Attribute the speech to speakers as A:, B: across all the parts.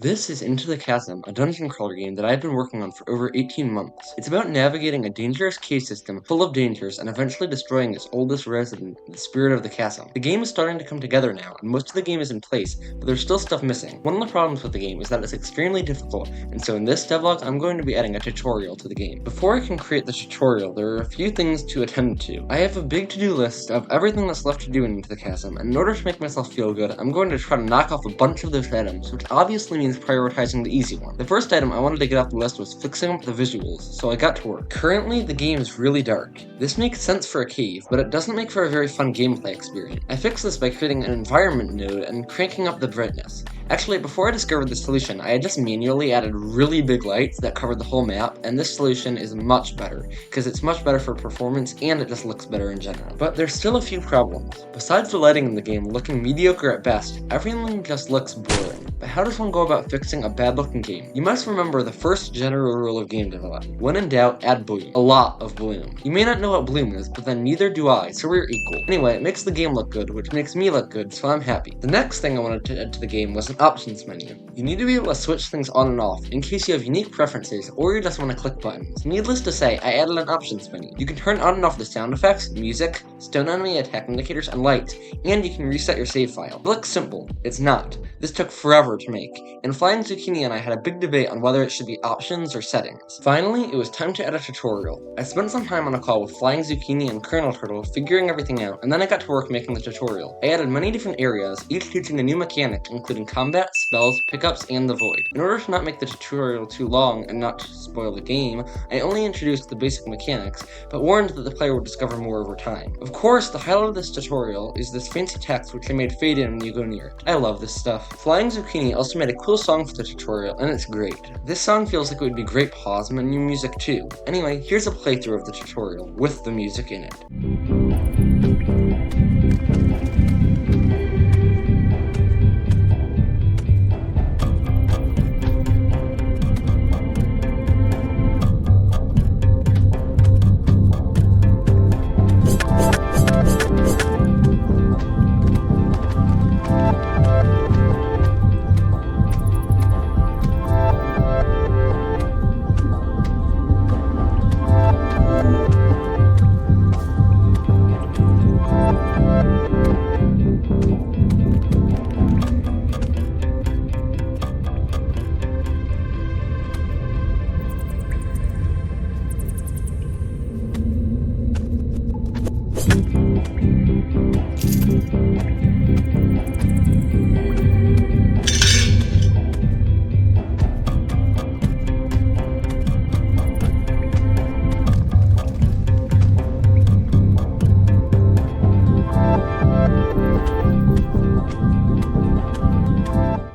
A: This is Into the Chasm, a dungeon crawler game that I've been working on for over 18 months. It's about navigating a dangerous cave system full of dangers and eventually destroying its oldest resident, the spirit of the chasm. The game is starting to come together now, and most of the game is in place, but there's still stuff missing. One of the problems with the game is that it's extremely difficult, and so in this devlog, I'm going to be adding a tutorial to the game. Before I can create the tutorial, there are a few things to attend to. I have a big to-do list of everything that's left to do in Into the Chasm, and in order to make myself feel good, I'm going to try to knock off a bunch of those items, which obviously means prioritizing the easy one. The first item I wanted to get off the list was fixing up the visuals, so I got to work. Currently, the game is really dark. This makes sense for a cave, but it doesn't make for a very fun gameplay experience. I fixed this by creating an environment node and cranking up the brightness. Actually, before I discovered this solution, I had just manually added really big lights that covered the whole map, and this solution is much better, because it's much better for performance and it just looks better in general. But there's still a few problems. Besides the lighting in the game looking mediocre at best, everything just looks boring. But how does one go about fixing a bad looking game? You must remember the first general rule of game development. When in doubt, add bloom. A lot of bloom. You may not know what bloom is, but then neither do I, so we're equal. Anyway, it makes the game look good, which makes me look good, so I'm happy. The next thing I wanted to add to the game was an options menu. You need to be able to switch things on and off in case you have unique preferences or you just want to click buttons. Needless to say, I added an options menu. You can turn on and off the sound effects, music, stun enemy attack indicators, and lights, and you can reset your save file. It looks simple. It's not. This took forever to make, and Flying Zucchini and I had a big debate on whether it should be options or settings. Finally, it was time to add a tutorial. I spent some time on a call with Flying Zucchini and Colonel Turtle figuring everything out, and then I got to work making the tutorial. I added many different areas, each teaching a new mechanic, including combat, spells, pickups, and the void. In order to not make the tutorial too long and not to spoil the game, I only introduced the basic mechanics, but warned that the player would discover more over time. Of course, the highlight of this tutorial is this fancy text which I made fade in when you go near it. I love this stuff. Flying Zucchini also made a cool song for the tutorial, and it's great. This song feels like it would be great pause menu music too. Anyway, here's a playthrough of the tutorial, with the music in it.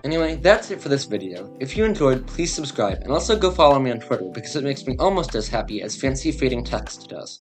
A: Anyway, that's it for this video. If you enjoyed, please subscribe, and also go follow me on Twitter because it makes me almost as happy as fancy fading text does.